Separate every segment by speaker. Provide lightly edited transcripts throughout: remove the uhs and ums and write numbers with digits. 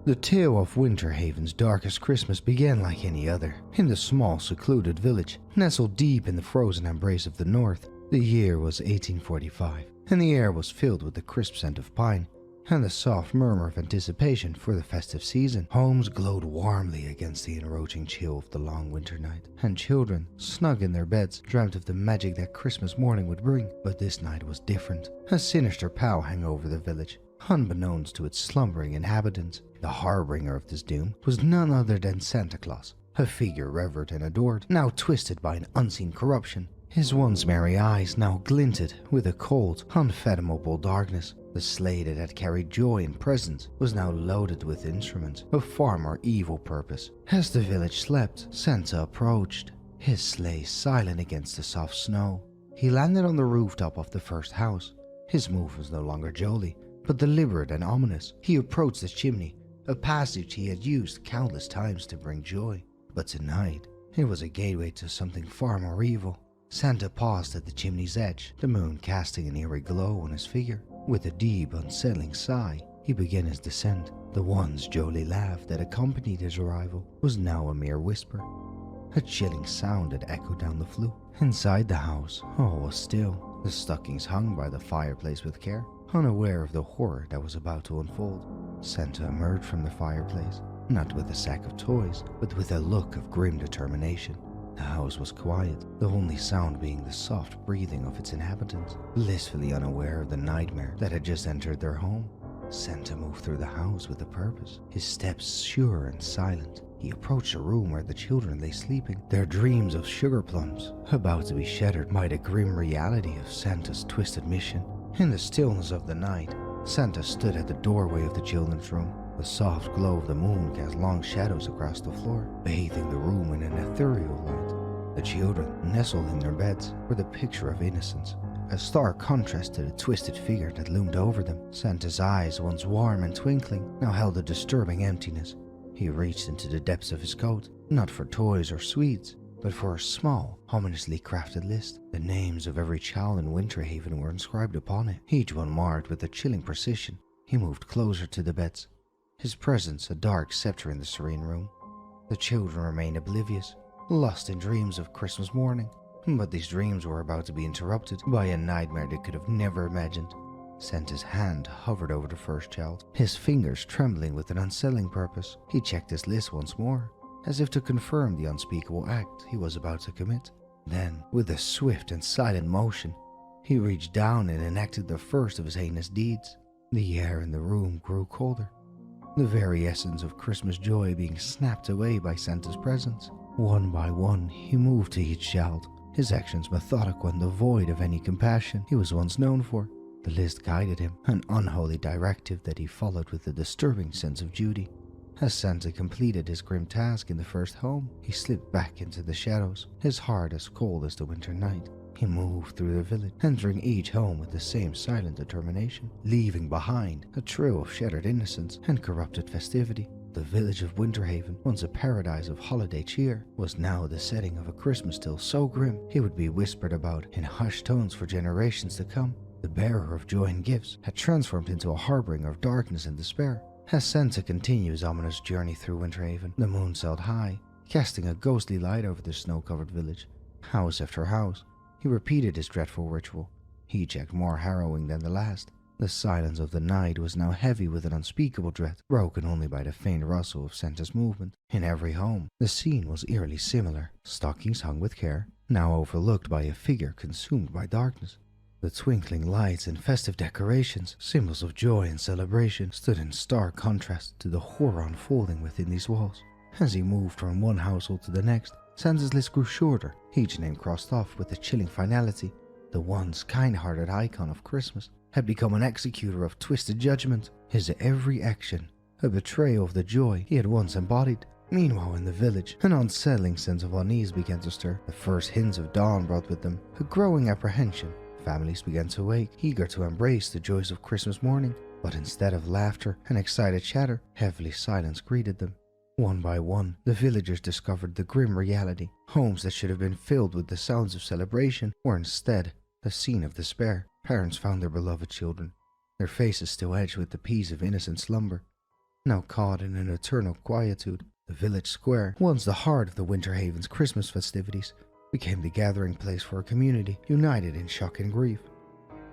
Speaker 1: The tale of Winter Haven's darkest Christmas began like any other, in the small, secluded village, nestled deep in the frozen embrace of the north. The year was 1845, and the air was filled with the crisp scent of pine and the soft murmur of anticipation for the festive season. Homes glowed warmly against the encroaching chill of the long winter night, and children, snug in their beds, dreamt of the magic that Christmas morning would bring. But this night was different. A sinister pall hung over the village, unbeknownst to its slumbering inhabitants. The harbinger of this doom was none other than Santa Claus, a figure revered and adored, now twisted by an unseen corruption. His once merry eyes now glinted with a cold, unfathomable darkness. The sleigh that had carried joy and presents was now loaded with instruments of far more evil purpose. As the village slept, Santa approached, his sleigh silent against the soft snow. He landed on the rooftop of the first house. His move was no longer jolly, but deliberate and ominous. He approached the chimney, a passage he had used countless times to bring joy. But tonight, it was a gateway to something far more evil. Santa paused at the chimney's edge, the moon casting an eerie glow on his figure. With a deep, unsettling sigh, he began his descent. The once jolly laugh that accompanied his arrival was now a mere whisper, a chilling sound that echoed down the flue. Inside the house, all was still. The stockings hung by the fireplace with care, unaware of the horror that was about to unfold. Santa emerged from the fireplace, not with a sack of toys, but with a look of grim determination. The house was quiet, the only sound being the soft breathing of its inhabitants, blissfully unaware of the nightmare that had just entered their home. Santa moved through the house with a purpose, his steps sure and silent. He approached a room where the children lay sleeping, their dreams of sugar plums about to be shattered by the grim reality of Santa's twisted mission. In the stillness of the night, Santa stood at the doorway of the children's room. The soft glow of the moon cast long shadows across the floor, bathing the room in an ethereal light. The children, nestled in their beds, were the picture of innocence, a stark contrast to the twisted figure that loomed over them. Santa's eyes, once warm and twinkling, now held a disturbing emptiness. He reached into the depths of his coat, not for toys or sweets, but for a small, ominously crafted list. The names of every child in Winter Haven were inscribed upon it, each one marked with a chilling precision. He moved closer to the beds, his presence a dark scepter in the serene room. The children remained oblivious, lost in dreams of Christmas morning. But these dreams were about to be interrupted by a nightmare they could have never imagined. Santa's hand hovered over the first child, his fingers trembling with an unsettling purpose. He checked his list once more, as if to confirm the unspeakable act he was about to commit. Then, with a swift and silent motion, he reached down and enacted the first of his heinous deeds. The air in the room grew colder, the very essence of Christmas joy being snapped away by Santa's presence. One by one, he moved to each child, his actions methodical and devoid of any compassion he was once known for. The list guided him, an unholy directive that he followed with a disturbing sense of duty. As Santa completed his grim task in the first home, he slipped back into the shadows, his heart as cold as the winter night. He moved through the village, entering each home with the same silent determination, leaving behind a trail of shattered innocence and corrupted festivity. The village of Winter Haven, once a paradise of holiday cheer, was now the setting of a Christmas tale so grim it would be whispered about in hushed tones for generations to come. The bearer of joy and gifts had transformed into a harbinger of darkness and despair. As Santa continued his ominous journey through Winter Haven, the moon sailed high, casting a ghostly light over the snow-covered village. House after house, he repeated his dreadful ritual, each act more harrowing than the last. The silence of the night was now heavy with an unspeakable dread, broken only by the faint rustle of Santa's movement. In every home, the scene was eerily similar. Stockings hung with care, now overlooked by a figure consumed by darkness. The twinkling lights and festive decorations, symbols of joy and celebration, stood in stark contrast to the horror unfolding within these walls. As he moved from one household to the next, Santa's list grew shorter, each name crossed off with a chilling finality. The once kind-hearted icon of Christmas had become an executor of twisted judgment, his every action a betrayal of the joy he had once embodied. Meanwhile, in the village, an unsettling sense of unease began to stir. The first hints of dawn brought with them a growing apprehension. Families began to wake, eager to embrace the joys of Christmas morning, but instead of laughter and excited chatter, heavy silence greeted them. One by one, the villagers discovered the grim reality. Homes that should have been filled with the sounds of celebration were instead a scene of despair. Parents found their beloved children, their faces still edged with the peace of innocent slumber. Now caught in an eternal quietude, the village square, once the heart of the Winter Haven's Christmas festivities, became the gathering place for a community united in shock and grief.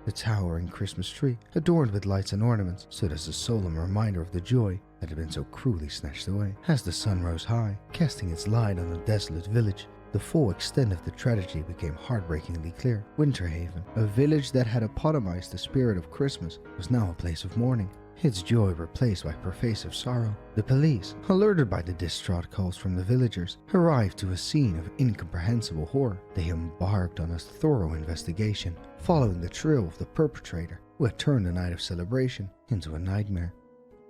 Speaker 1: The towering Christmas tree, adorned with lights and ornaments, stood as a solemn reminder of the joy that had been so cruelly snatched away. As the sun rose high, casting its light on the desolate village, the full extent of the tragedy became heartbreakingly clear. Winter Haven, a village that had epitomized the spirit of Christmas, was now a place of mourning, its joy replaced by pervasive sorrow. The police, alerted by the distraught calls from the villagers, arrived to a scene of incomprehensible horror. They embarked on a thorough investigation, following the trail of the perpetrator, who had turned a night of celebration into a nightmare.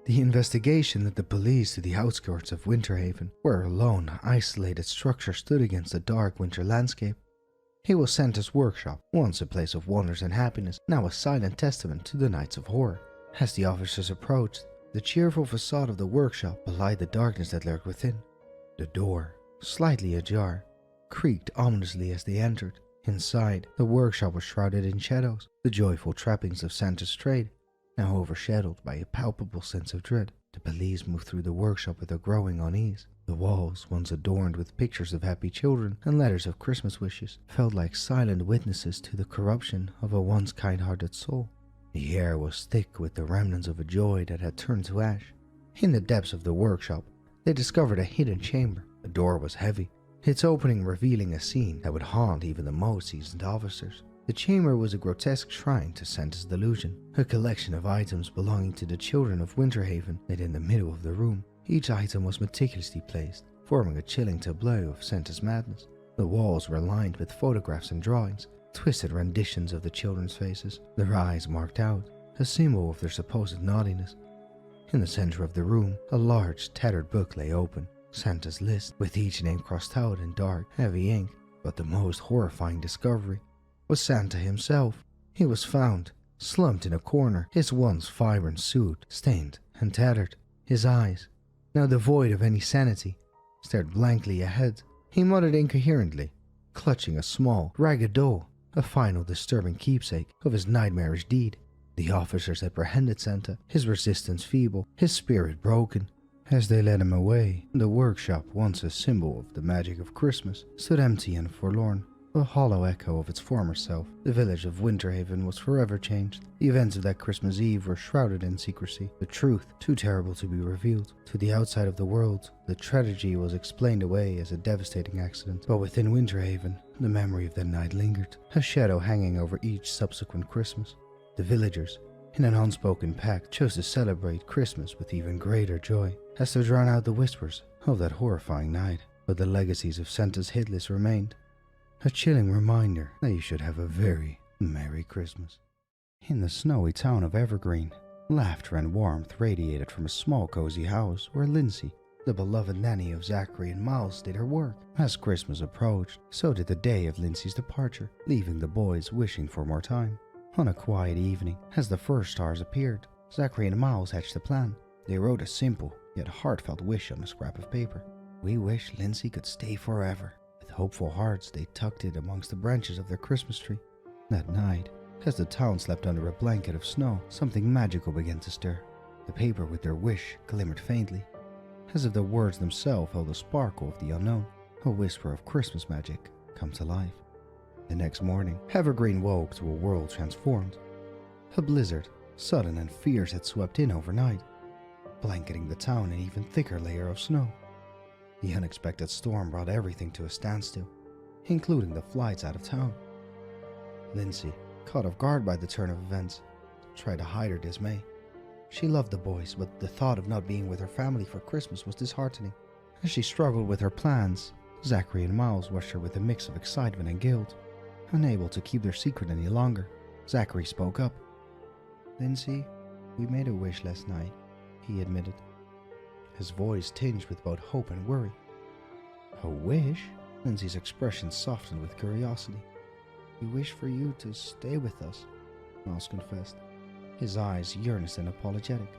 Speaker 1: The investigation led the police to the outskirts of Winter Haven, where a lone, isolated structure stood against the dark winter landscape. It was Santa's workshop, once a place of wonders and happiness, now a silent testament to the nights of horror. As the officers approached, the cheerful facade of the workshop belied the darkness that lurked within. The door, slightly ajar, creaked ominously as they entered. Inside, the workshop was shrouded in shadows, the joyful trappings of Santa's trade, now overshadowed by a palpable sense of dread. The police moved through the workshop with a growing unease. The walls, once adorned with pictures of happy children and letters of Christmas wishes, felt like silent witnesses to the corruption of a once kind-hearted soul. The air was thick with the remnants of a joy that had turned to ash. In the depths of the workshop, they discovered a hidden chamber. The door was heavy, its opening revealing a scene that would haunt even the most seasoned officers. The chamber was a grotesque shrine to Santa's delusion, a collection of items belonging to the children of Winter Haven laid in the middle of the room. Each item was meticulously placed, forming a chilling tableau of Santa's madness. The walls were lined with photographs and drawings, twisted renditions of the children's faces, their eyes marked out, a symbol of their supposed naughtiness. In the center of the room, a large, tattered book lay open, Santa's list, with each name crossed out in dark, heavy ink. But the most horrifying discovery was Santa himself. He was found, slumped in a corner, his once vibrant suit stained and tattered. His eyes, now devoid of any sanity, stared blankly ahead. He muttered incoherently, clutching a small, ragged doll, a final disturbing keepsake of his nightmarish deed. The officers apprehended Santa, his resistance feeble, his spirit broken. As they led him away, the workshop, once a symbol of the magic of Christmas, stood empty and forlorn, a hollow echo of its former self. The village of Winter Haven was forever changed. The events of that Christmas Eve were shrouded in secrecy, the truth too terrible to be revealed. To the outside of the world, the tragedy was explained away as a devastating accident, but within Winter Haven, the memory of that night lingered, a shadow hanging over each subsequent Christmas. The villagers, in an unspoken pact, chose to celebrate Christmas with even greater joy, as to drown out the whispers of that horrifying night. But the legacies of Santa's hit list remained, a chilling reminder that you should have a very Merry Christmas. In the snowy town of Evergreen, laughter and warmth radiated from a small cozy house where Lindsay, the beloved nanny of Zachary and Miles, did her work. As Christmas approached, so did the day of Lindsay's departure, leaving the boys wishing for more time. On a quiet evening, as the first stars appeared, Zachary and Miles hatched a plan. They wrote a simple yet heartfelt wish on a scrap of paper. "We wish Lindsay could stay forever." With hopeful hearts, they tucked it amongst the branches of their Christmas tree. That night, as the town slept under a blanket of snow, something magical began to stir. The paper with their wish glimmered faintly, as if the words themselves held a sparkle of the unknown, a whisper of Christmas magic come to life. The next morning, Evergreen woke to a world transformed. A blizzard, sudden and fierce, had swept in overnight, blanketing the town in an even thicker layer of snow. The unexpected storm brought everything to a standstill, including the flights out of town. Lindsay, caught off guard by the turn of events, tried to hide her dismay. She loved the boys, but the thought of not being with her family for Christmas was disheartening. As she struggled with her plans, Zachary and Miles watched her with a mix of excitement and guilt. Unable to keep their secret any longer, Zachary spoke up. "Lindsay, we made a wish last night," he admitted, his voice tinged with both hope and worry. "A wish?" Lindsay's expression softened with curiosity. "We wish for you to stay with us," Miles confessed, his eyes earnest and apologetic.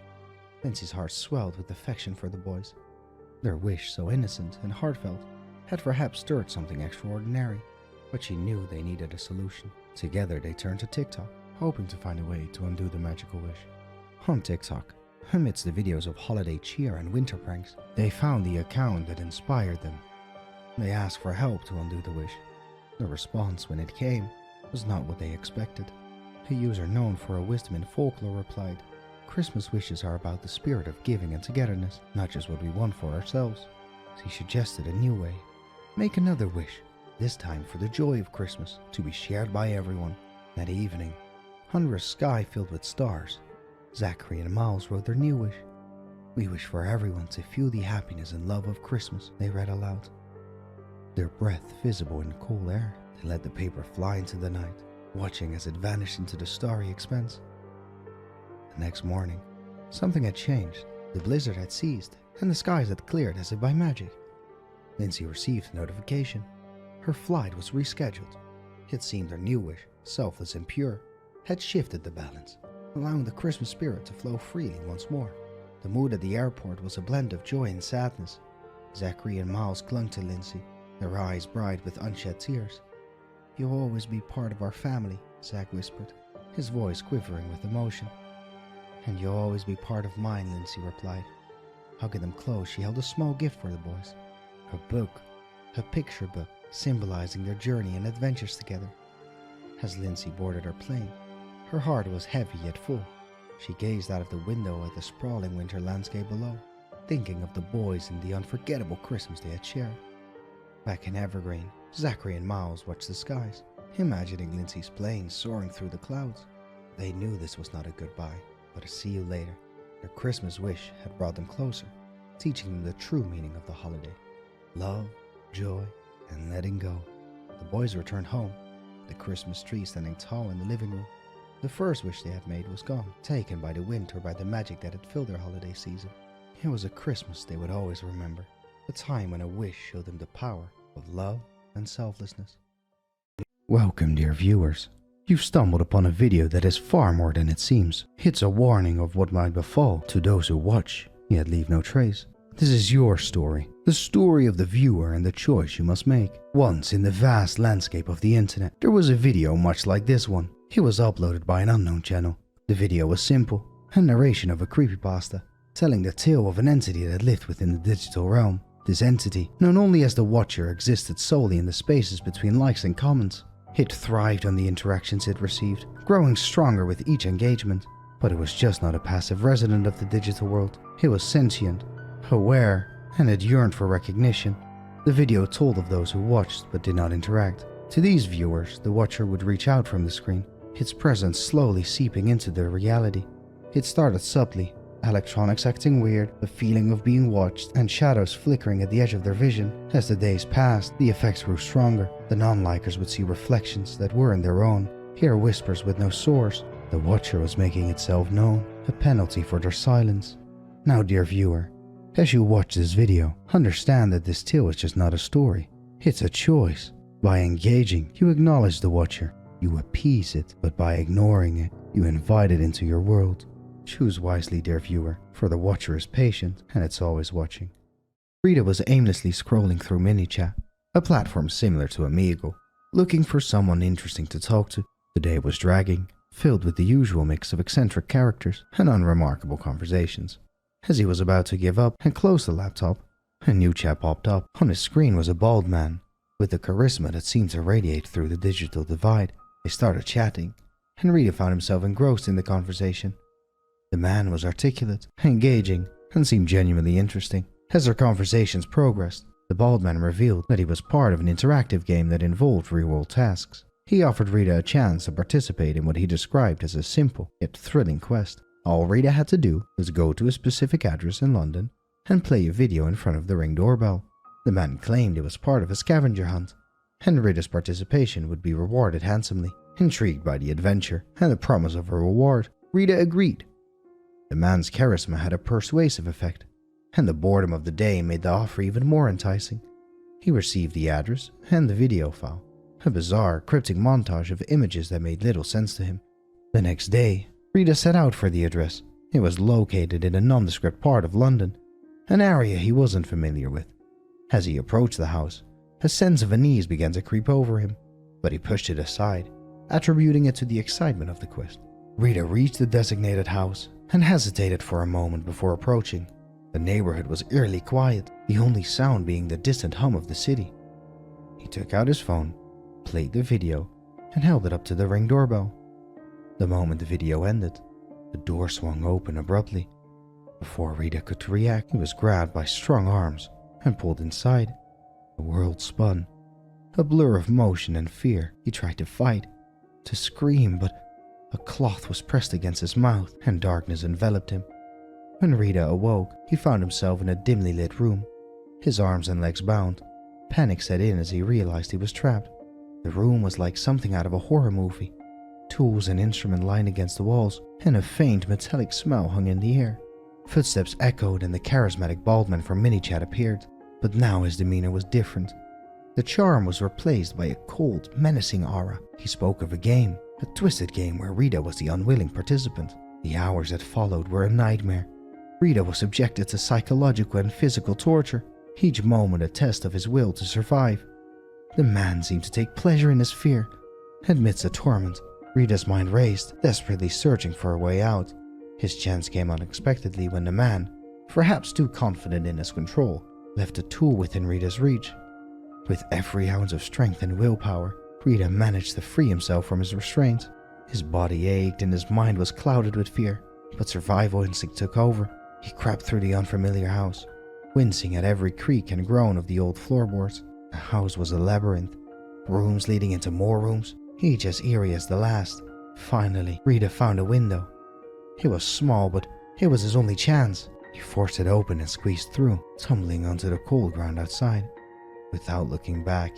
Speaker 1: Lindsay's heart swelled with affection for the boys. Their wish, so innocent and heartfelt, had perhaps stirred something extraordinary, but she knew they needed a solution. Together they turned to TikTok, hoping to find a way to undo the magical wish. On TikTok, Amidst the videos of holiday cheer and winter pranks, they found the account that inspired them. They asked for help to undo the wish. The response, when it came, was not what they expected. A user known for her wisdom in folklore replied, "Christmas wishes are about the spirit of giving and togetherness, not just what we want for ourselves." He suggested a new way. Make another wish, this time for the joy of Christmas to be shared by everyone. That evening, under a sky filled with stars, Zachary and Miles wrote their new wish. "We wish for everyone to feel the happiness and love of Christmas," they read aloud. Their breath visible in the cool air, they let the paper fly into the night, watching as it vanished into the starry expanse. The next morning, something had changed. The blizzard had ceased, and the skies had cleared as if by magic. Lindsay received a notification. Her flight was rescheduled. It seemed her new wish, selfless and pure, had shifted the balance, allowing the Christmas spirit to flow freely once more. The mood at the airport was a blend of joy and sadness. Zachary and Miles clung to Lindsay, their eyes bright with unshed tears. "You'll always be part of our family," Zach whispered, his voice quivering with emotion. "And you'll always be part of mine," Lindsay replied. Hugging them close, she held a small gift for the boys. A book, a picture book, symbolizing their journey and adventures together. As Lindsay boarded her plane, her heart was heavy yet full. She gazed out of the window at the sprawling winter landscape below, thinking of the boys and the unforgettable Christmas they had shared. Back in Evergreen, Zachary and Miles watched the skies, imagining Lindsay's plane soaring through the clouds. They knew this was not a goodbye, but a see you later. Their Christmas wish had brought them closer, teaching them the true meaning of the holiday. Love, joy, and letting go. The boys returned home, the Christmas tree standing tall in the living room. The first wish they had made was gone, taken by the wind or by the magic that had filled their holiday season. It was a Christmas they would always remember, a time when a wish showed them the power of love and selflessness. Welcome, dear viewers. You've stumbled upon a video that is far more than it seems. It's a warning of what might befall to those who watch, yet leave no trace. This is your story, the story of the viewer and the choice you must make. Once in the vast landscape of the internet, there was a video much like this one. It was uploaded by an unknown channel. The video was simple, a narration of a creepypasta, telling the tale of an entity that lived within the digital realm. This entity, known only as the Watcher, existed solely in the spaces between likes and comments. It thrived on the interactions it received, growing stronger with each engagement. But it was just not a passive resident of the digital world. It was sentient, aware, and it yearned for recognition. The video told of those who watched but did not interact. To these viewers, the Watcher would reach out from the screen, its presence slowly seeping into their reality. It started subtly, electronics acting weird, the feeling of being watched, and shadows flickering at the edge of their vision. As the days passed, the effects grew stronger. The non-likers would see reflections that weren't their own, hear whispers with no source. The Watcher was making itself known, a penalty for their silence. Now, dear viewer, as you watch this video, understand that this tale is just not a story. It's a choice. By engaging, you acknowledge the Watcher. You appease it, but by ignoring it, you invite it into your world. Choose wisely, dear viewer, for the Watcher is patient and it's always watching. Rita was aimlessly scrolling through MiniChat, a platform similar to Omegle, looking for someone interesting to talk to. The day was dragging, filled with the usual mix of eccentric characters and unremarkable conversations. As he was about to give up and close the laptop, a new chat popped up. On his screen was a bald man, with the charisma that seemed to radiate through the digital divide. They started chatting, and Rita found himself engrossed in the conversation. The man was articulate, engaging, and seemed genuinely interesting. As their conversations progressed, the bald man revealed that he was part of an interactive game that involved real-world tasks. He offered Rita a chance to participate in what he described as a simple yet thrilling quest. All Rita had to do was go to a specific address in London and play a video in front of the Ring doorbell. The man claimed it was part of a scavenger hunt, and Rita's participation would be rewarded handsomely. Intrigued by the adventure and the promise of a reward, Rita agreed. The man's charisma had a persuasive effect, and the boredom of the day made the offer even more enticing. He received the address and the video file, a bizarre, cryptic montage of images that made little sense to him. The next day, Rita set out for the address. It was located in a nondescript part of London, an area he wasn't familiar with. As he approached the house, a sense of unease began to creep over him, but he pushed it aside, attributing it to the excitement of the quest. Rita reached the designated house and hesitated for a moment before approaching. The neighborhood was eerily quiet, the only sound being the distant hum of the city. He took out his phone, played the video, and held it up to the Ring doorbell. The moment the video ended, the door swung open abruptly. Before Rita could react, he was grabbed by strong arms and pulled inside. The world spun. A blur of motion and fear. He tried to fight, to scream, but a cloth was pressed against his mouth and darkness enveloped him. When Rita awoke, he found himself in a dimly lit room, his arms and legs bound. Panic set in as he realized he was trapped. The room was like something out of a horror movie. Tools and instruments lined against the walls, and a faint metallic smell hung in the air. Footsteps echoed and the charismatic bald man from Minichat appeared, but now his demeanor was different. The charm was replaced by a cold, menacing aura. He spoke of a game, a twisted game where Rita was the unwilling participant. The hours that followed were a nightmare. Rita was subjected to psychological and physical torture, each moment a test of his will to survive. The man seemed to take pleasure in his fear. Amidst the torment, Rita's mind raced, desperately searching for a way out. His chance came unexpectedly when the man, perhaps too confident in his control, left a tool within Rita's reach. With every ounce of strength and willpower, Rita managed to free himself from his restraint. His body ached and his mind was clouded with fear, but survival instinct took over. He crept through the unfamiliar house, wincing at every creak and groan of the old floorboards. The house was a labyrinth, rooms leading into more rooms, each as eerie as the last. Finally, Rita found a window. It was small, but it was his only chance. He forced it open and squeezed through, tumbling onto the cold ground outside. Without looking back,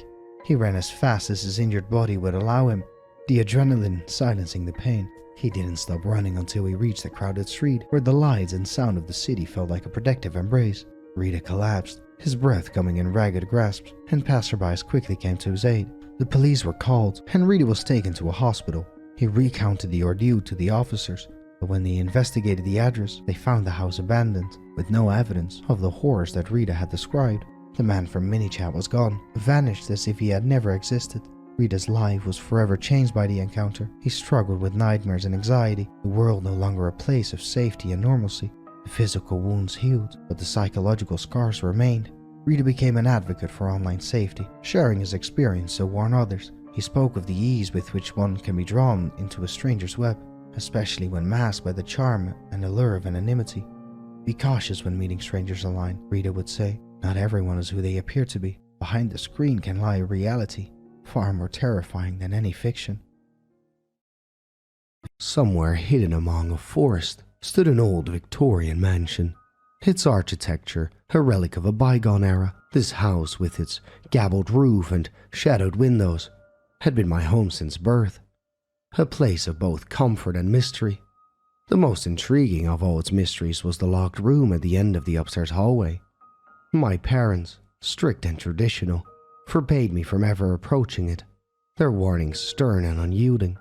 Speaker 1: he ran as fast as his injured body would allow him, the adrenaline silencing the pain. He didn't stop running until he reached the crowded street, where the lights and sound of the city felt like a protective embrace. Rita collapsed, his breath coming in ragged grasps, and passerbys quickly came to his aid. The police were called, and Rita was taken to a hospital. He recounted the ordeal to the officers, but when they investigated the address, they found the house abandoned, with no evidence of the horrors that Rita had described. The man from Minichat was gone, vanished as if he had never existed. Rita's life was forever changed by the encounter. He struggled with nightmares and anxiety, the world no longer a place of safety and normalcy. The physical wounds healed, but the psychological scars remained. Rita became an advocate for online safety, sharing his experience to warn others. He spoke of the ease with which one can be drawn into a stranger's web, especially when masked by the charm and allure of anonymity. Be cautious when meeting strangers online, Rita would say. Not everyone is who they appear to be. Behind the screen can lie a reality, far more terrifying than any fiction. Somewhere hidden among a forest stood an old Victorian mansion. Its architecture, a relic of a bygone era, this house with its gabled roof and shadowed windows had been my home since birth, a place of both comfort and mystery. The most intriguing of all its mysteries was the locked room at the end of the upstairs hallway. My parents, strict and traditional, forbade me from ever approaching it, their warnings stern and unyielding.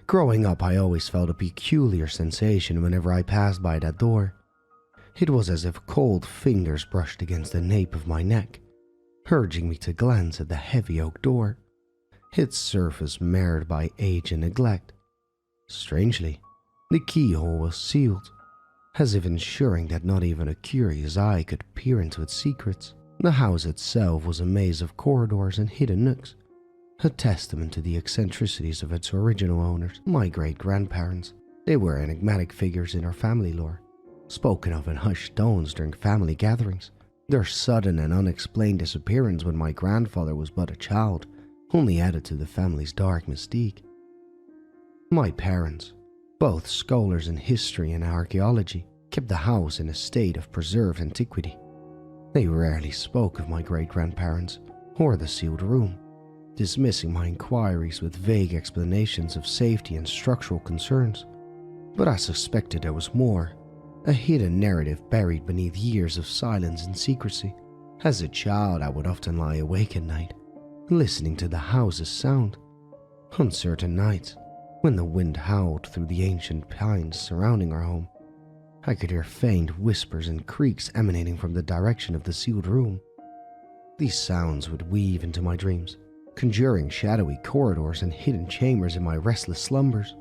Speaker 1: Growing up, I always felt a peculiar sensation whenever I passed by that door. It was as if cold fingers brushed against the nape of my neck, urging me to glance at the heavy oak door, its surface marred by age and neglect. Strangely, the keyhole was sealed, as if ensuring that not even a curious eye could peer into its secrets. The house itself was a maze of corridors and hidden nooks, a testament to the eccentricities of its original owners, my great-grandparents. They were enigmatic figures in our family lore, spoken of in hushed tones during family gatherings. Their sudden and unexplained disappearance when my grandfather was but a child only added to the family's dark mystique. My parents, both scholars in history and archaeology, kept the house in a state of preserved antiquity. They rarely spoke of my great-grandparents or the sealed room, dismissing my inquiries with vague explanations of safety and structural concerns. But I suspected there was more, a hidden narrative buried beneath years of silence and secrecy. As a child, I would often lie awake at night, listening to the house's sound. On certain nights, when the wind howled through the ancient pines surrounding our home, I could hear faint whispers and creaks emanating from the direction of the sealed room. These sounds would weave into my dreams, conjuring shadowy corridors and hidden chambers in my restless slumbers.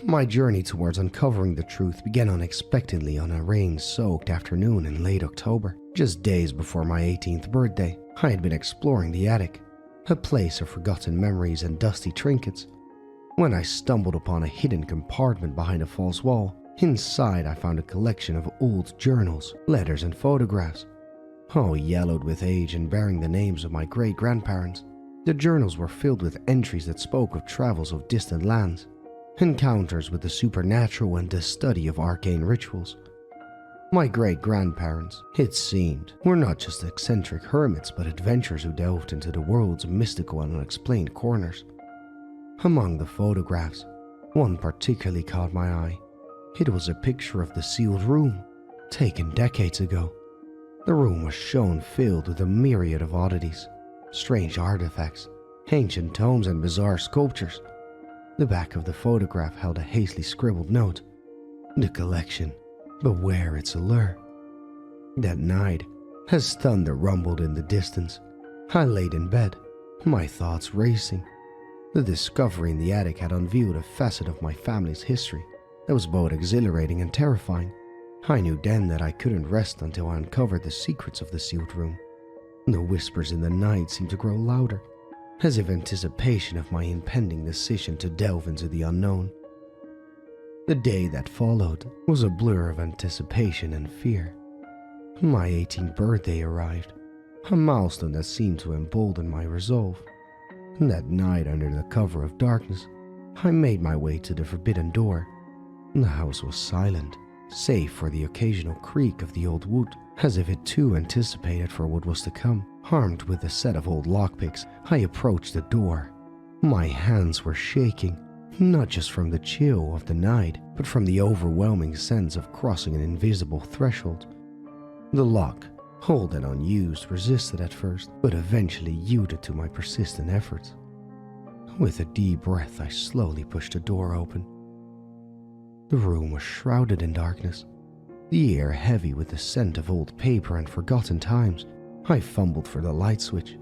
Speaker 1: My journey towards uncovering the truth began unexpectedly on a rain-soaked afternoon in late October. Just days before my 18th birthday, I had been exploring the attic, a place of forgotten memories and dusty trinkets, when I stumbled upon a hidden compartment behind a false wall. Inside, I found a collection of old journals, letters, and photographs, all yellowed with age and bearing the names of my great-grandparents. The journals were filled with entries that spoke of travels of distant lands, encounters with the supernatural, and the study of arcane rituals. My great-grandparents, it seemed, were not just eccentric hermits but adventurers who delved into the world's mystical and unexplained corners. Among the photographs, one particularly caught my eye. It was a picture of the sealed room, taken decades ago. The room was shown filled with a myriad of oddities, strange artifacts, ancient tomes, and bizarre sculptures. The back of the photograph held a hastily scribbled note: "The collection. Beware its allure." That night, as thunder rumbled in the distance, I laid in bed, my thoughts racing. The discovery in the attic had unveiled a facet of my family's history that was both exhilarating and terrifying. I knew then that I couldn't rest until I uncovered the secrets of the sealed room. The whispers in the night seemed to grow louder, as if anticipation of my impending decision to delve into the unknown. The day that followed was a blur of anticipation and fear. My 18th birthday arrived, a milestone that seemed to embolden my resolve. That night, under the cover of darkness, I made my way to the forbidden door. The house was silent, save for the occasional creak of the old wood, as if it too anticipated for what was to come. Armed with a set of old lockpicks, I approached the door. My hands were shaking, not just from the chill of the night, but from the overwhelming sense of crossing an invisible threshold. The lock, old and unused, resisted at first, but eventually yielded to my persistent efforts. With a deep breath, I slowly pushed the door open. The room was shrouded in darkness, the air heavy with the scent of old paper and forgotten times. I fumbled for the light switch,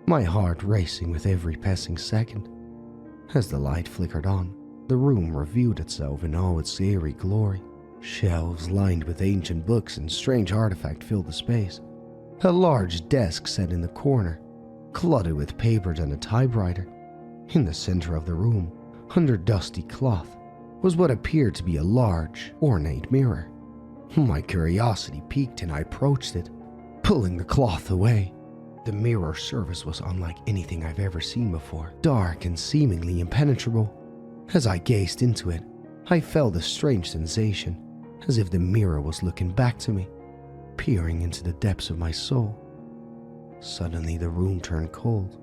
Speaker 1: my heart racing with every passing second. As the light flickered on, the room revealed itself in all its eerie glory. Shelves lined with ancient books and strange artifacts filled the space. A large desk set in the corner, cluttered with papers and a typewriter. In the center of the room, under dusty cloth, was what appeared to be a large, ornate mirror. My curiosity piqued and I approached it, pulling the cloth away. The mirror surface was unlike anything I've ever seen before, dark and seemingly impenetrable. As I gazed into it, I felt a strange sensation, as if the mirror was looking back to me, peering into the depths of my soul. Suddenly the room turned cold,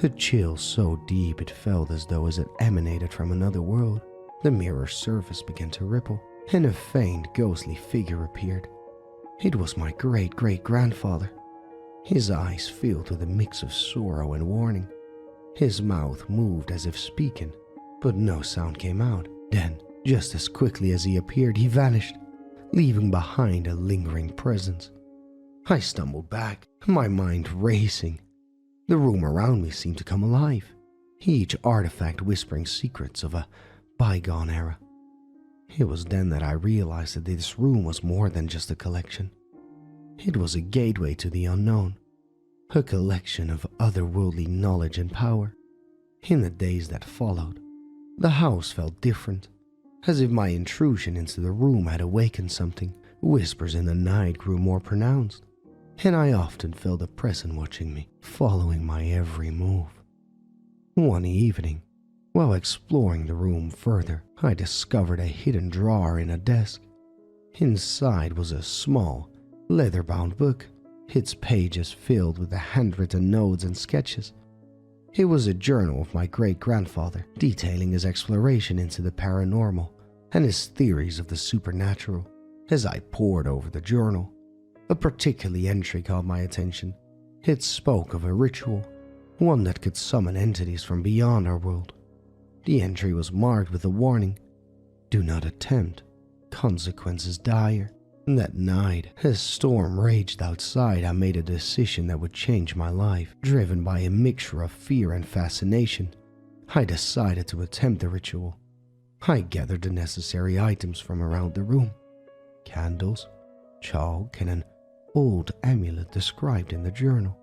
Speaker 1: a chill so deep it felt as though it emanated from another world. The mirror's surface began to ripple, and a faint, ghostly figure appeared. It was my great-great-grandfather. His eyes filled with a mix of sorrow and warning. His mouth moved as if speaking, but no sound came out. Then, just as quickly as he appeared, he vanished, leaving behind a lingering presence. I stumbled back, my mind racing. The room around me seemed to come alive, each artifact whispering secrets of a bygone era. It was then that I realized that this room was more than just a collection. It was a gateway to the unknown, a collection of otherworldly knowledge and power. In the days that followed, the house felt different, as if my intrusion into the room had awakened something. Whispers in the night grew more pronounced, and I often felt a presence watching me, following my every move. One evening, while exploring the room further, I discovered a hidden drawer in a desk. Inside was a small, leather-bound book, its pages filled with the handwritten notes and sketches. It was a journal of my great-grandfather, detailing his exploration into the paranormal and his theories of the supernatural. As I pored over the journal, a particular entry caught my attention. It spoke of a ritual, one that could summon entities from beyond our world. The entry was marked with a warning: "Do not attempt, consequences dire." That night, as storm raged outside, I made a decision that would change my life. Driven by a mixture of fear and fascination, I decided to attempt the ritual. I gathered the necessary items from around the room: candles, chalk, and an old amulet described in the journal.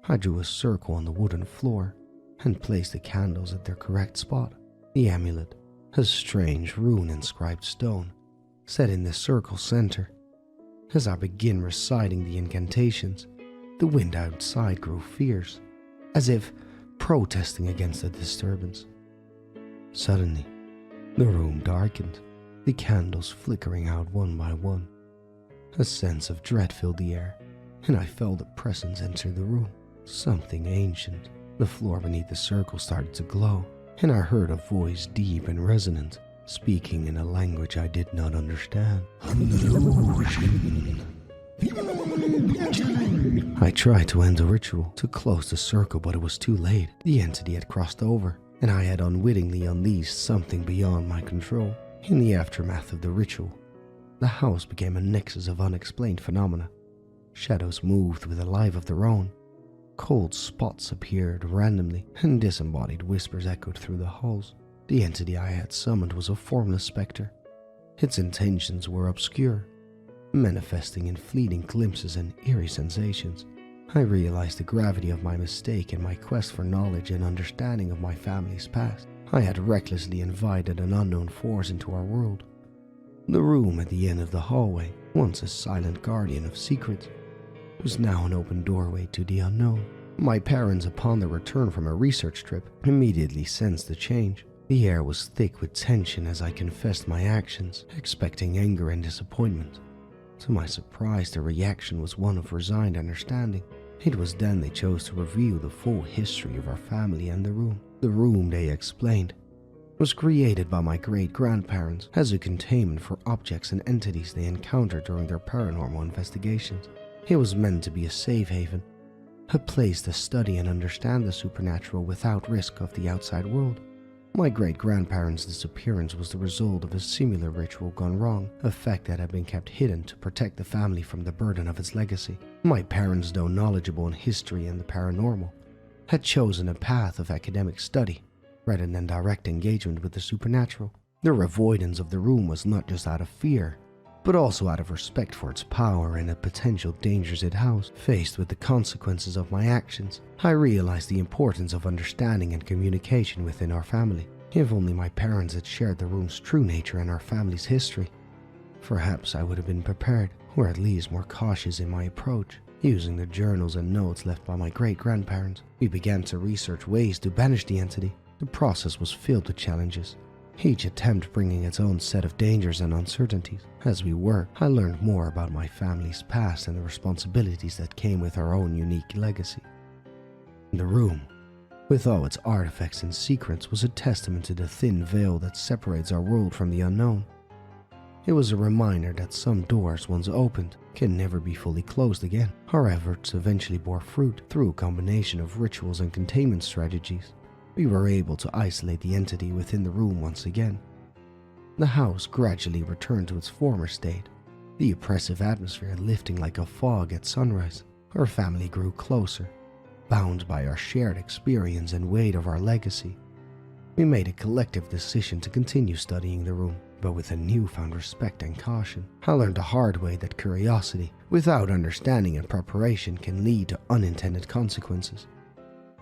Speaker 1: I drew a circle on the wooden floor and placed the candles at their correct spot. The amulet, a strange rune-inscribed stone, set in the circle center. As I began reciting the incantations, the wind outside grew fierce, as if protesting against the disturbance. Suddenly, the room darkened, the candles flickering out one by one. A sense of dread filled the air, and I felt a presence enter the room. Something ancient. The floor beneath the circle started to glow, and I heard a voice deep and resonant, speaking in a language I did not understand. I tried to end the ritual, to close the circle, but it was too late. The entity had crossed over, and I had unwittingly unleashed something beyond my control. In the aftermath of the ritual, the house became a nexus of unexplained phenomena. Shadows moved with a life of their own. Cold spots appeared randomly, and disembodied whispers echoed through the halls. The entity I had summoned was a formless specter. Its intentions were obscure, manifesting in fleeting glimpses and eerie sensations. I realized the gravity of my mistake in my quest for knowledge and understanding of my family's past. I had recklessly invited an unknown force into our world. The room at the end of the hallway, once a silent guardian of secrets, was now an open doorway to the unknown. My parents, upon their return from a research trip, immediately sensed the change. The air was thick with tension as I confessed my actions, expecting anger and disappointment. To my surprise, the reaction was one of resigned understanding. It was then they chose to reveal the full history of our family and the room. The room, they explained, was created by my great-grandparents as a containment for objects and entities they encountered during their paranormal investigations. It was meant to be a safe haven, a place to study and understand the supernatural without risk of the outside world. My great-grandparents' disappearance was the result of a similar ritual gone wrong, a fact that had been kept hidden to protect the family from the burden of its legacy. My parents, though knowledgeable in history and the paranormal, had chosen a path of academic study rather than direct engagement with the supernatural. Their avoidance of the room was not just out of fear, but also out of respect for its power and the potential dangers it housed. Faced with the consequences of my actions, I realized the importance of understanding and communication within our family. If only my parents had shared the room's true nature and our family's history, perhaps I would have been prepared, or at least more cautious in my approach. Using the journals and notes left by my great-grandparents, we began to research ways to banish the entity. The process was filled with challenges, each attempt bringing its own set of dangers and uncertainties. As we worked, I learned more about my family's past and the responsibilities that came with our own unique legacy. The room, with all its artifacts and secrets, was a testament to the thin veil that separates our world from the unknown. It was a reminder that some doors, once opened, can never be fully closed again. Our efforts eventually bore fruit through a combination of rituals and containment strategies. We were able to isolate the entity within the room once again. The house gradually returned to its former state, the oppressive atmosphere lifting like a fog at sunrise. Our family grew closer, bound by our shared experience and weight of our legacy. We made a collective decision to continue studying the room, but with a newfound respect and caution. I learned the hard way that curiosity, without understanding and preparation, can lead to unintended consequences.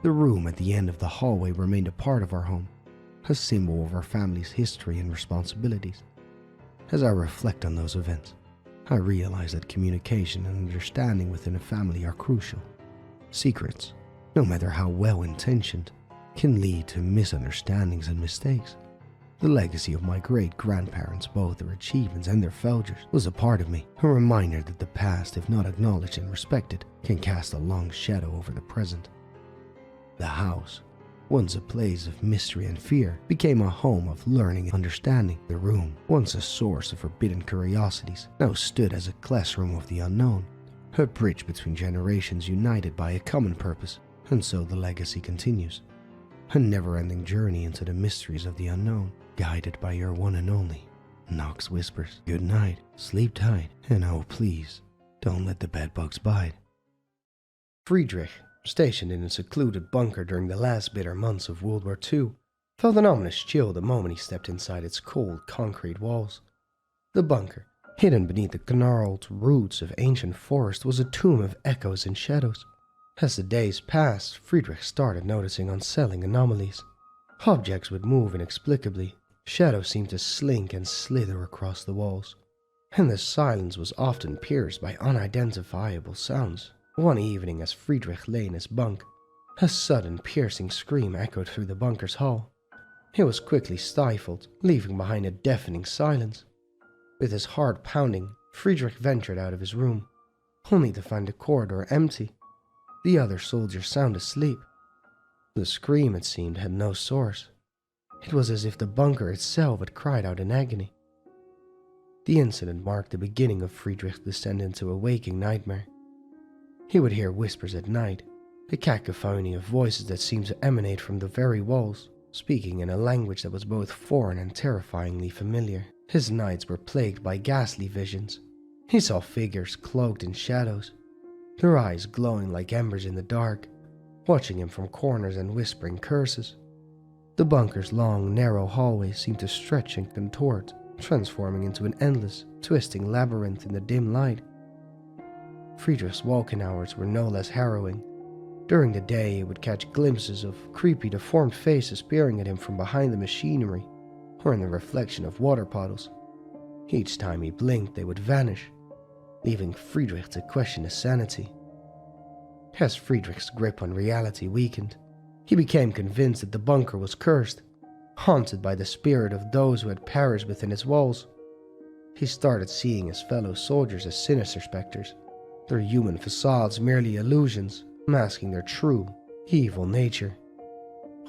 Speaker 1: The room at the end of the hallway remained a part of our home, a symbol of our family's history and responsibilities. As I reflect on those events, I realize that communication and understanding within a family are crucial. Secrets, no matter how well-intentioned, can lead to misunderstandings and mistakes. The legacy of my great-grandparents, both their achievements and their failures, was a part of me, a reminder that the past, if not acknowledged and respected, can cast a long shadow over the present. The house, once a place of mystery and fear, became a home of learning and understanding. The room, once a source of forbidden curiosities, now stood as a classroom of the unknown, a bridge between generations united by a common purpose. And so the legacy continues, a never-ending journey into the mysteries of the unknown, guided by your one and only NoxWhispers. Good night, sleep tight, and oh please, don't let the bedbugs bite. Friedrich, stationed in a secluded bunker during the last bitter months of World War II,
Speaker 2: felt an ominous chill the moment he stepped inside its cold concrete walls. The bunker, hidden beneath the gnarled roots of ancient forest, was a tomb of echoes and shadows. As the days passed, Friedrich started noticing unsettling anomalies. Objects would move inexplicably, shadows seemed to slink and slither across the walls, and the silence was often pierced by unidentifiable sounds. One evening, as Friedrich lay in his bunk, a sudden piercing scream echoed through the bunker's hall. It was quickly stifled, leaving behind a deafening silence. With his heart pounding, Friedrich ventured out of his room, only to find the corridor empty, the other soldiers sound asleep. The scream, it seemed, had no source. It was as if the bunker itself had cried out in agony. The incident marked the beginning of Friedrich's descent into a waking nightmare. He would hear whispers at night, a cacophony of voices that seemed to emanate from the very walls, speaking in a language that was both foreign and terrifyingly familiar. His nights were plagued by ghastly visions. He saw figures cloaked in shadows, their eyes glowing like embers in the dark, watching him from corners and whispering curses. The bunker's long, narrow hallways seemed to stretch and contort, transforming into an endless, twisting labyrinth in the dim light. Friedrich's walking hours were no less harrowing. During the day, he would catch glimpses of creepy, deformed faces peering at him from behind the machinery or in the reflection of water puddles. Each time he blinked, they would vanish, leaving Friedrich to question his sanity. As Friedrich's grip on reality weakened, he became convinced that the bunker was cursed, haunted by the spirit of those who had perished within its walls. He started seeing his fellow soldiers as sinister specters, their human facades merely illusions, masking their true, evil nature.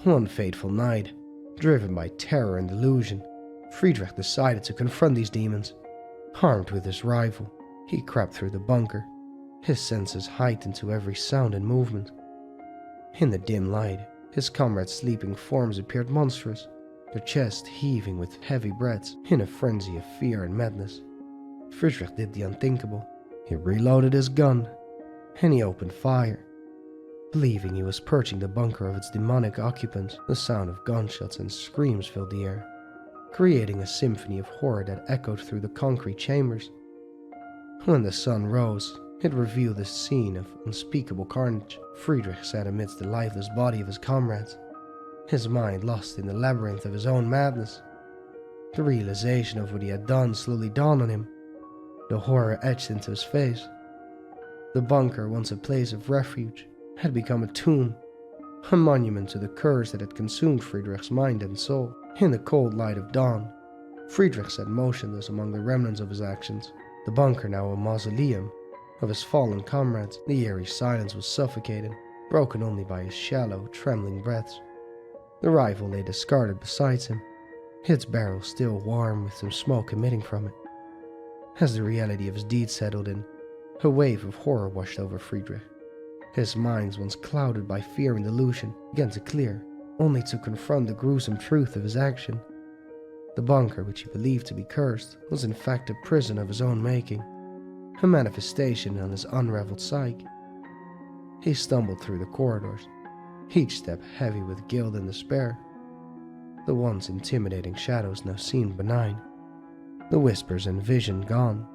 Speaker 2: One fateful night, driven by terror and delusion, Friedrich decided to confront these demons. Armed with his rifle, he crept through the bunker, his senses heightened to every sound and movement. In the dim light, his comrades' sleeping forms appeared monstrous, their chests heaving with heavy breaths in a frenzy of fear and madness. Friedrich did the unthinkable. He reloaded his gun, and he opened fire. Believing he was purging the bunker of its demonic occupants, the sound of gunshots and screams filled the air, creating a symphony of horror that echoed through the concrete chambers. When the sun rose, it revealed a scene of unspeakable carnage. Friedrich sat amidst the lifeless body of his comrades, his mind lost in the labyrinth of his own madness. The realization of what he had done slowly dawned on him, the horror etched into his face. The bunker, once a place of refuge, had become a tomb, a monument to the curse that had consumed Friedrich's mind and soul. In the cold light of dawn, Friedrich sat motionless among the remnants of his actions, the bunker now a mausoleum of his fallen comrades. The eerie silence was suffocating, broken only by his shallow, trembling breaths. The rifle lay discarded beside him, its barrel still warm with some smoke emitting from it. As the reality of his deed settled in, a wave of horror washed over Friedrich. His mind, once clouded by fear and delusion, began to clear, only to confront the gruesome truth of his action. The bunker, which he believed to be cursed, was in fact a prison of his own making, a manifestation on his unraveled psyche. He stumbled through the corridors, each step heavy with guilt and despair. The once intimidating shadows now seemed benign, the whispers and vision gone.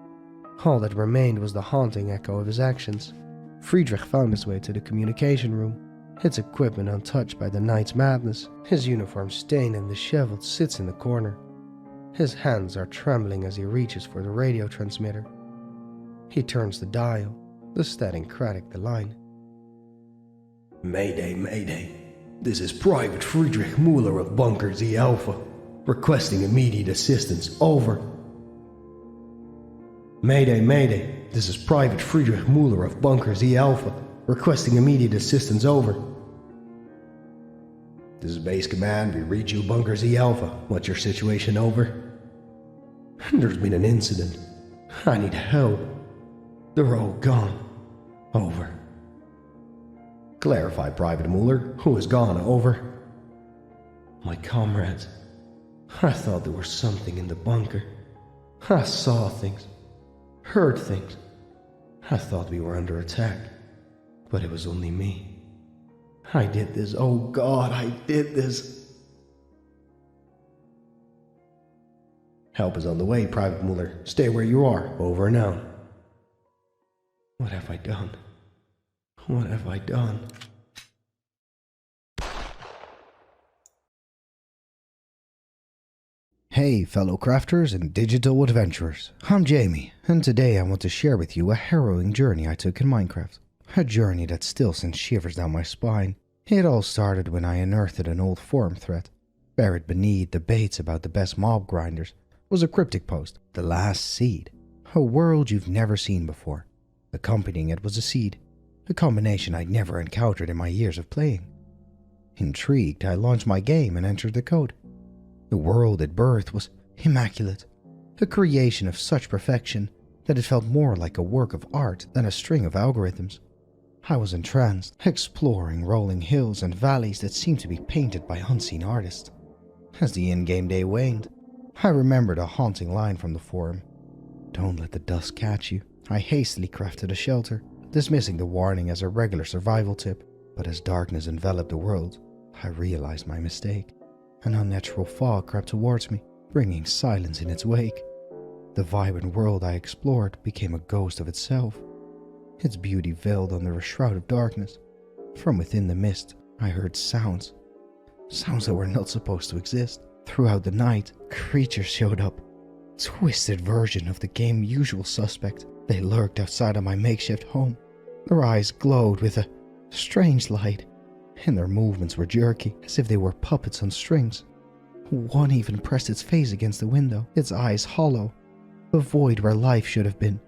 Speaker 2: All that remained was the haunting echo of his actions. Friedrich found his way to the communication room, its equipment untouched by the night's madness. His uniform stained and disheveled sits in the corner. His hands are trembling as he reaches for the radio transmitter. He turns the dial, the static cracked the line.
Speaker 3: Mayday, Mayday. This is Private Friedrich Muller of Bunker Z Alpha, requesting immediate assistance. Over. Mayday, Mayday. This is Private Friedrich Muller of Bunker Z Alpha, requesting immediate assistance. Over. This is Base Command. We read you, Bunker Z Alpha. What's your situation? Over. There's been an incident. I need help. They're all gone. Over. Clarify, Private Muller. Who is gone? Over. My comrades. I thought there was something in the bunker. I saw things. Heard things. I thought we were under attack. But it was only me. I did this. Oh God, I did this.
Speaker 2: Help is on the way, Private Muller. Stay where you are. Over and out. What have I done? What have I done?
Speaker 1: Hey fellow crafters and digital adventurers, I'm Jamie, and today I want to share with you a harrowing journey I took in Minecraft. A journey that still sends shivers down my spine. It all started when I unearthed an old forum thread. Buried beneath debates about the best mob grinders was a cryptic post, The Last Seed, a world you've never seen before. Accompanying it was a seed, a combination I'd never encountered in my years of playing. Intrigued, I launched my game and entered the code. The world it birthed was immaculate, a creation of such perfection that it felt more like a work of art than a string of algorithms. I was entranced, exploring rolling hills and valleys that seemed to be painted by unseen artists. As the in-game day waned, I remembered a haunting line from the forum. "Don't let the dust catch you." I hastily crafted a shelter, dismissing the warning as a regular survival tip, but as darkness enveloped the world, I realized my mistake. An unnatural fog crept towards me, bringing silence in its wake. The vibrant world I explored became a ghost of itself, its beauty veiled under a shroud of darkness. From within the mist, I heard sounds that were not supposed to exist. Throughout the night, creatures showed up, twisted version of the game's usual suspect. They lurked outside of my makeshift home. Their eyes glowed with a strange light, and their movements were jerky, as if they were puppets on strings. One even pressed its face against the window, its eyes hollow, a void where life should have been.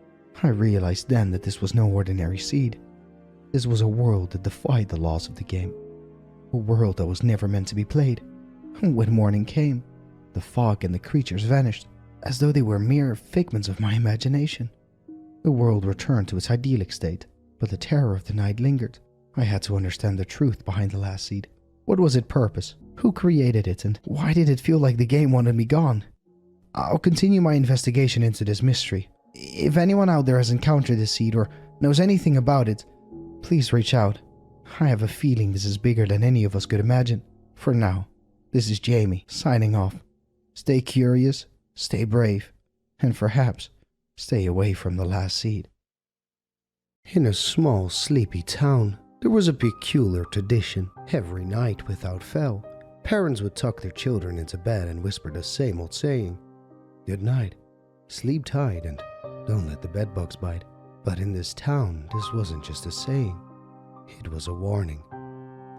Speaker 1: I realized then that this was no ordinary seed. This was a world that defied the laws of the game, a world that was never meant to be played. When morning came, the fog and the creatures vanished, as though they were mere figments of my imagination. The world returned to its idyllic state, but the terror of the night lingered. I had to understand the truth behind the last seed. What was its purpose? Who created it? And why did it feel like the game wanted me gone? I'll continue my investigation into this mystery. If anyone out there has encountered this seed or knows anything about it, please reach out. I have a feeling this is bigger than any of us could imagine. For now, this is Jamie, signing off. Stay curious, stay brave, and perhaps stay away from the last seed.
Speaker 2: In a small, sleepy town, there was a peculiar tradition. Every night, without fail, parents would tuck their children into bed and whisper the same old saying, "Good night, sleep tight, and don't let the bedbugs bite." But in this town, this wasn't just a saying. It was a warning.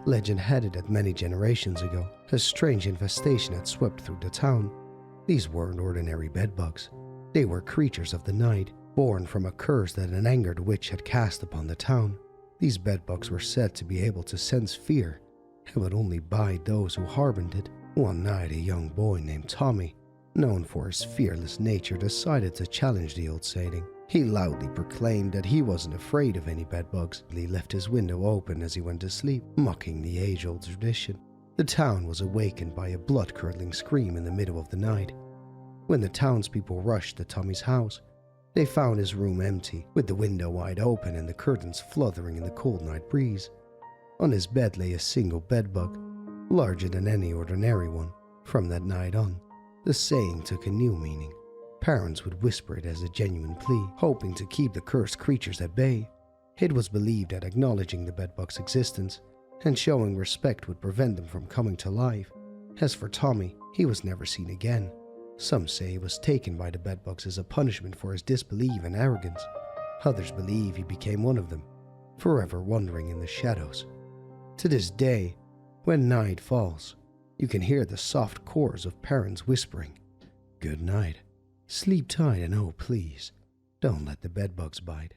Speaker 2: Legend had it that many generations ago, a strange infestation had swept through the town. These weren't ordinary bedbugs. They were creatures of the night, born from a curse that an angered witch had cast upon the town. These bedbugs were said to be able to sense fear and would only bite those who harbored it. One night, a young boy named Tommy, known for his fearless nature, decided to challenge the old saying. He loudly proclaimed that he wasn't afraid of any bedbugs. He left his window open as he went to sleep, mocking the age-old tradition. The town was awakened by a blood-curdling scream in the middle of the night. When the townspeople rushed to Tommy's house, they found his room empty, with the window wide open and the curtains fluttering in the cold night breeze. On his bed lay a single bedbug, larger than any ordinary one. From that night on, the saying took a new meaning. Parents would whisper it as a genuine plea, hoping to keep the cursed creatures at bay. It was believed that acknowledging the bedbug's existence and showing respect would prevent them from coming to life. As for Tommy, he was never seen again. Some say he was taken by the bedbugs as a punishment for his disbelief and arrogance. Others believe he became one of them, forever wandering in the shadows. To this day, when night falls, you can hear the soft chorus of parents whispering, "Good night, sleep tight, and oh please, don't let the bedbugs bite."